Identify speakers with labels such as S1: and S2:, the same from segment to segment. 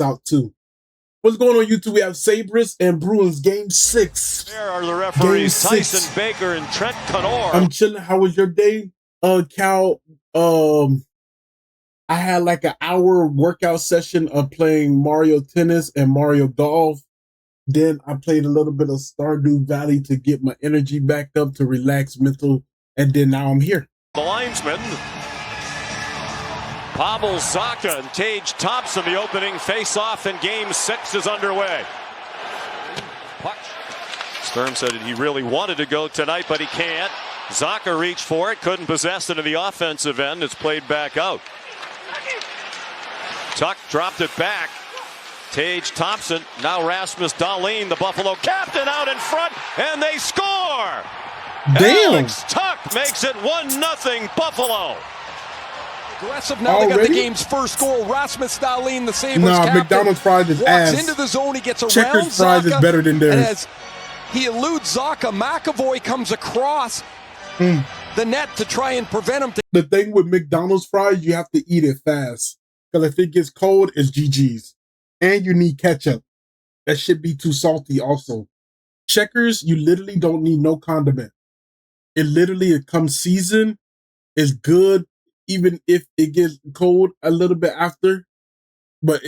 S1: out too. What's going on YouTube? We have Sabres and Bruins game 6.
S2: There are the referees Tyson Baker and Trent Connor.
S1: I'm chilling. How was your day, Cal? I had like an hour workout session of playing Mario Tennis and Mario Golf. Then I played a little bit of Stardew Valley to get my energy back up, to relax mental, and then now I'm here.
S2: The linesman, Pavel Zacha and Tage Thompson, the opening face-off in Game 6 is underway. Sturm said he really wanted to go tonight, but he can't. Zacha reached for it, couldn't possess it in the offensive end. It's played back out. Tuck dropped it back. Tage Thompson, now Rasmus Dahlin, the Buffalo captain, out in front, and they score!
S1: Damn!
S2: Alex Tuck makes it 1-0 Buffalo.
S3: Aggressive now. They got the game's first goal. Rasmus Dahlin, the Sabres captain.
S1: McDonald's fries is
S3: walks
S1: ass.
S3: into the zone. He gets around
S1: Checkers fries is better than theirs.
S3: And as he eludes Zacha, McAvoy comes across the net to try and prevent him.
S1: The thing with McDonald's fries, you have to eat it fast. Because if it gets cold, it's GG's. And you need ketchup. That should be too salty also. Checkers, you literally don't need no condiment. It comes seasoned. It's good, even if it gets cold a little bit after. But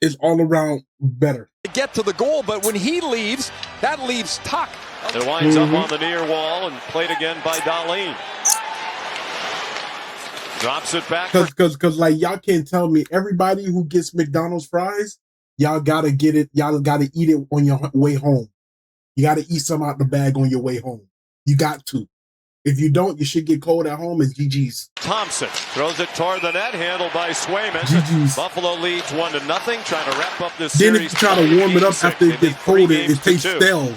S1: it's all around better.
S3: To get to the goal, but when he leaves, that leaves Tuck.
S2: It winds up on the near wall and played again by Dahlin. Drops it back.
S1: Because like y'all can't tell me, everybody who gets McDonald's fries, y'all gotta get it. Y'all gotta eat it on your way home. You gotta eat some out the bag on your way home. You got to. If you don't, you should get cold at home. It's GG's.
S2: Thompson throws it toward the net, handled by Swayman.
S1: GG's.
S2: Buffalo leads 1-0, trying to wrap up this series.
S1: Then if you try to warm it up after it gets cold, it tastes stale.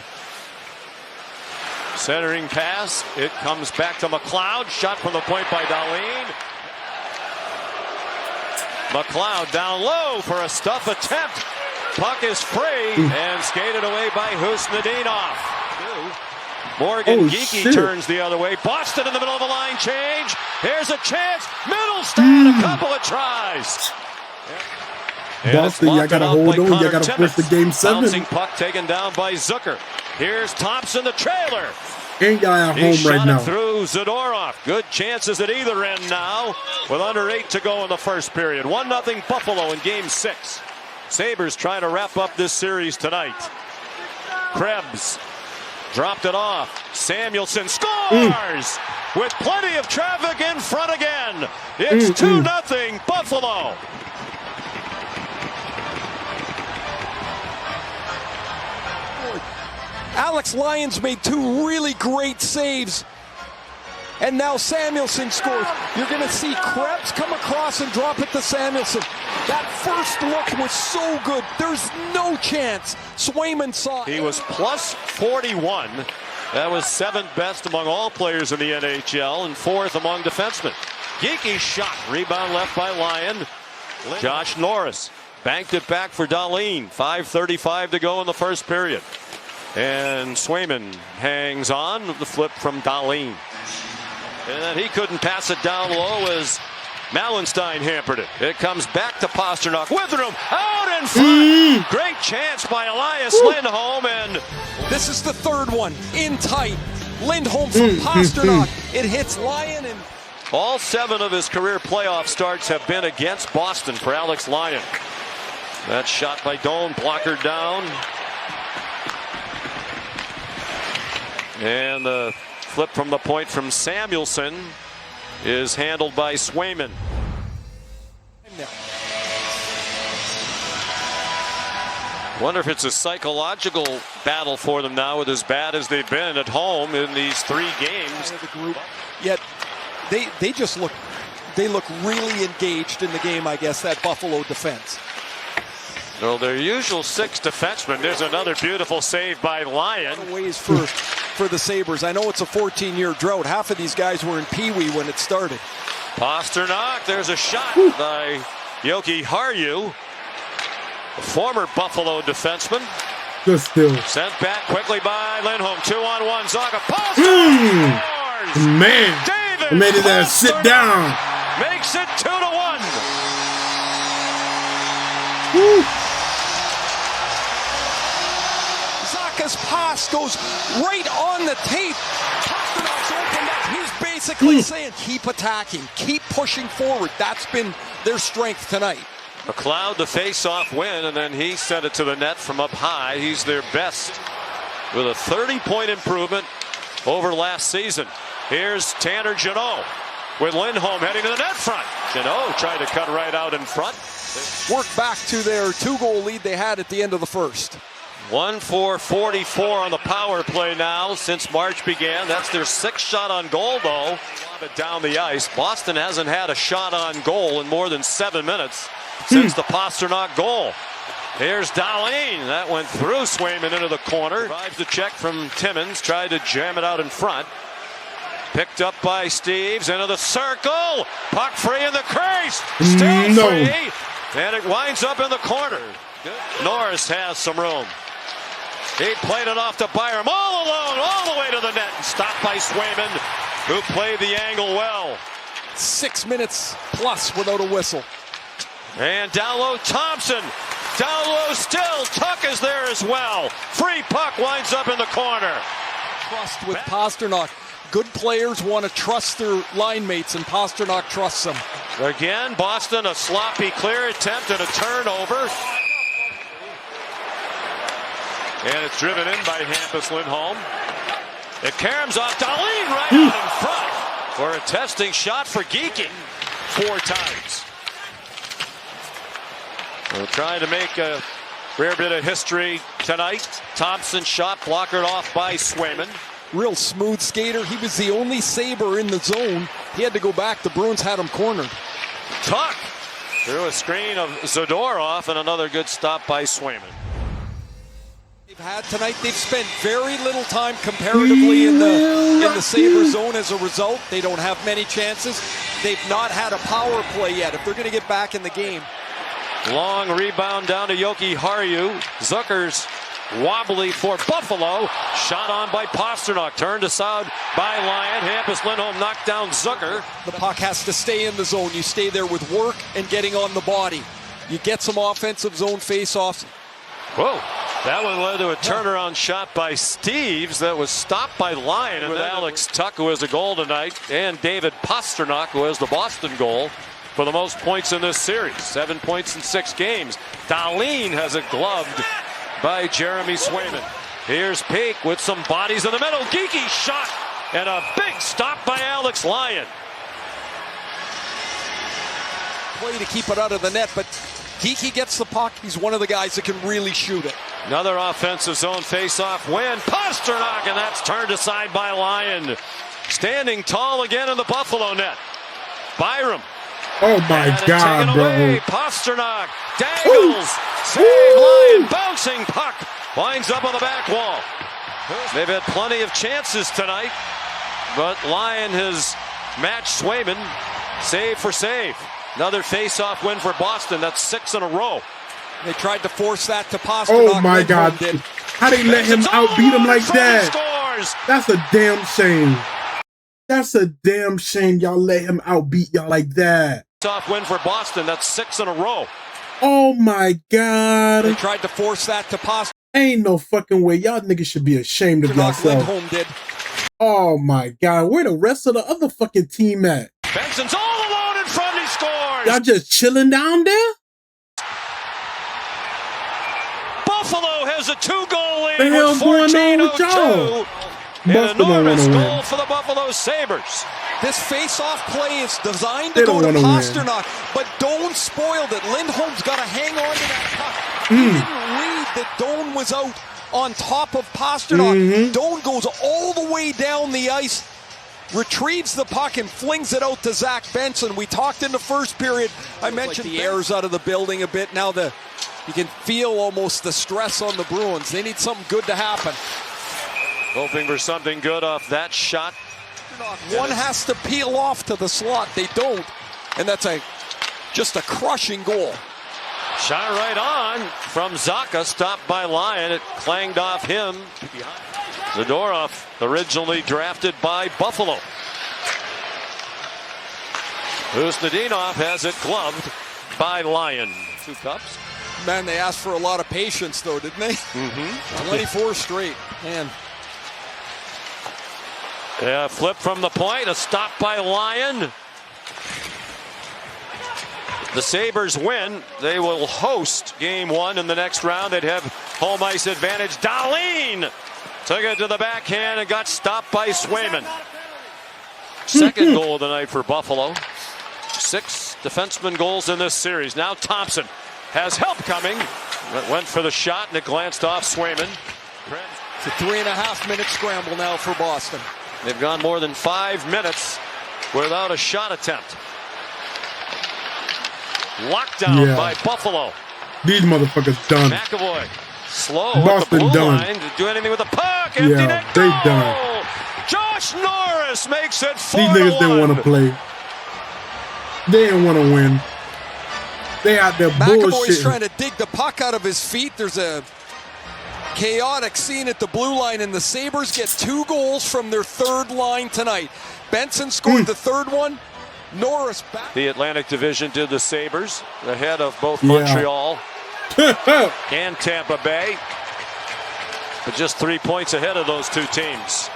S2: Centering pass, it comes back to McLeod. Shot from the point by Dahlin. McLeod down low for a stuff attempt. Puck is free and skated away by Husnudinov. Morgan Geekie turns the other way. Boston in the middle of a line change. Here's a chance. Middleston, a couple of tries.
S1: Boston, you gotta hold on. You gotta push the game 7.
S2: Bouncing puck taken down by Zucker. Here's Thompson, the trailer.
S1: And y'all at home right now.
S2: Through Zadorov. Good chances at either end now, with under 8 to go in the first period. 1-0 Buffalo in Game 6. Sabres trying to wrap up this series tonight. Krebs dropped it off. Samuelson scores with plenty of traffic in front again. It's 2-0 Buffalo.
S3: Alex Lyons made 2 really great saves. And now Samuelson scores. You're going to see Krebs come across and drop it to Samuelson. That first look was so good. There's no chance. Swayman saw it.
S2: He was plus 41. That was 7th best among all players in the NHL and 4th among defensemen. Geekie shot. Rebound left by Lyon. Josh Norris banked it back for Dahlin. 5:35 to go in the first period. And Swayman hangs on with the flip from Dahlin. And he couldn't pass it down low as Mallenstein hampered it. It comes back to Pasternak with room out in front. Great chance by Elias Lindholm, and
S3: this is the third one in tight. Lindholm from Pasternak. It hits Lyon, and
S2: all 7 of his career playoff starts have been against Boston for Alex Lyon. That shot by Doan, blocker down. And the flip from the point from Samuelson is handled by Swayman. Wonder if it's a psychological battle for them now, with as bad as they've been at home in these 3 games.
S3: Yet they look really engaged in the game, I guess, that Buffalo defense.
S2: Well, their usual 6 defensemen. There's another beautiful save by Lyon.
S3: Ways for the Sabres. I know it's a 14-year drought. Half of these guys were in Pee Wee when it started.
S2: Pasternak, there's a shot by Yoki Harju, a former Buffalo defenseman.
S1: Just still.
S2: Sent back quickly by Lindholm. 2-on-1. Zacha. Pasternak scores!
S1: Man,
S2: David
S1: made his ass sit down.
S2: Makes it 2-1.
S1: Woo.
S3: pass goes right on the tape. Pasternak's opened up. He's basically saying, keep attacking, keep pushing forward. That's been their strength tonight.
S2: McLeod the face-off win, and then he sent it to the net from up high. He's their best with a 30-point improvement over last season. Here's Tanner Jeannot with Lindholm heading to the net front. Jeannot tried to cut right out in front.
S3: Work back to their 2-goal lead they had at the end of the first.
S2: 1-4-44 on the power play now since March began. That's their 6th shot on goal, though. Down the ice. Boston hasn't had a shot on goal in more than 7 minutes since the Pastrnak goal. Here's Dahlin. That went through Swayman into the corner. Drives the check from Timmins. Tried to jam it out in front. Picked up by Steves into the circle. Puck free in the crease. Still free. And it winds up in the corner. Norris has some room. He played it off to Byram all alone, all the way to the net. And stopped by Swayman, who played the angle well.
S3: 6 minutes plus without a whistle.
S2: And down low, Thompson. Down low still. Tuck is there as well. Free puck winds up in the corner.
S3: Trust with Pastrnak. Good players want to trust their line mates, and Pastrnak trusts them.
S2: Again, Boston, a sloppy clear attempt and a turnover. And it's driven in by Hampus Lindholm. It caroms off Dahlin right out in front for a testing shot for Geeking 4 times. We're trying to make a rare bit of history tonight. Thompson shot blockered off by Swayman.
S3: Real smooth skater. He was the only Sabre in the zone. He had to go back. The Bruins had him cornered.
S2: Tuck through a screen of Zadorov and another good stop by Swayman.
S3: They've had tonight. They've spent very little time comparatively in the Sabre zone. As a result, they don't have many chances. They've not had a power play yet. If they're going to get back in the game.
S2: Long rebound down to Yoki Harju. Zucker's wobbly for Buffalo. Shot on by Pastrnak. Turned aside by Lyon. Hampus Lindholm knocked down Zucker.
S3: The puck has to stay in the zone. You stay there with work and getting on the body. You get some offensive zone face-offs.
S2: Whoa. That one led to a turnaround shot by Steves that was stopped by Lyon. And with Alex Tuck, who has a goal tonight, and David Pastrnak, who has the Boston goal for the most points in this series. 7 points in 6 games. Dahlin has it gloved by Jeremy Swayman. Here's Peake with some bodies in the middle. Geeky shot and a big stop by Alex Lyon.
S3: Play to keep it out of the net, but Geeky gets the puck. He's one of the guys that can really shoot it.
S2: Another offensive zone face-off win. Pastrnak, and that's turned aside by Lyon. Standing tall again in the Buffalo net. Byram.
S1: Oh my God, bro.
S2: Pastrnak dangles. Save Lyon. Bouncing puck. Winds up on the back wall. They've had plenty of chances tonight, but Lyon has matched Swayman save for save. Another face-off win for Boston. That's 6 in a row.
S3: They tried to force that to Pastrnak.
S1: Oh my God. How they let him outbeat him like that? That's a damn shame. That's a damn shame y'all let him outbeat y'all like that.
S2: Tough win for Boston. That's 6 in a row.
S1: Oh my God.
S3: They tried to force that to Pastrnak.
S1: Ain't no fucking way. Y'all niggas should be ashamed of yourself.
S3: Lindholm did.
S1: Oh my God. Where the rest of the other fucking team at?
S2: Benson's all alone in front. He scores.
S1: Y'all just chilling down there?
S2: Buffalo has a 2-goal lead.
S1: The hell's going on with y'all?
S2: An enormous goal for the Buffalo Sabres.
S3: This face-off play is designed to go to Pastrnak, but Doan spoiled it. Lindholm's got to hang on to that puck. He didn't read that Doan was out on top of Pastrnak. Doan goes all the way down the ice, retrieves the puck, and flings it out to Zach Benson. We talked in the first period. I mentioned the air's out of the building a bit. Now you can feel almost the stress on the Bruins. They need something good to happen.
S2: Hoping for something good off that shot.
S3: One has to peel off to the slot. They don't. And that's just a crushing goal.
S2: Shot right on from Zacha, stopped by Lyon. It clanged off him. Zadorov, originally drafted by Buffalo. Usnadinov has it gloved by Lyon. 2 cups.
S3: Man, they asked for a lot of patience, though, didn't they? Mm-hmm. 24 straight, man.
S2: Yeah, flip from the point, a stop by Lyon. The Sabres win. They will host game one in the next round. They'd have home ice advantage. Dahlin took it to the backhand and got stopped by Swayman. Second goal of the night for Buffalo. 6 defenseman goals in this series. Now Thompson has help coming. Went for the shot and it glanced off Swayman.
S3: It's a 3.5-minute scramble now for Boston.
S2: They've gone more than 5 minutes without a shot attempt. Lockdown by Buffalo.
S1: These motherfuckers done.
S2: McAvoy slow
S1: Boston
S2: at the blue
S1: done.
S2: line to do anything with the puck. Empty net
S1: they
S2: goal.
S1: done.
S2: Josh Norris makes it 4-1.
S1: These niggas didn't want to play. They didn't want to win. They out there bullshitting.
S3: McAvoy's trying to dig the puck out of his feet. There's a chaotic scene at the blue line, and the Sabres get 2 goals from their third line tonight. Benson scored the third one. Norris back.
S2: The Atlantic Division did the Sabres ahead of both Montreal and Tampa Bay, but just 3 points ahead of those 2 teams.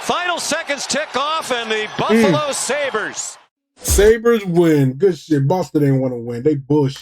S2: Final seconds tick off, and the Buffalo Sabres
S1: win. Good shit. Boston didn't want to win. They bullshit.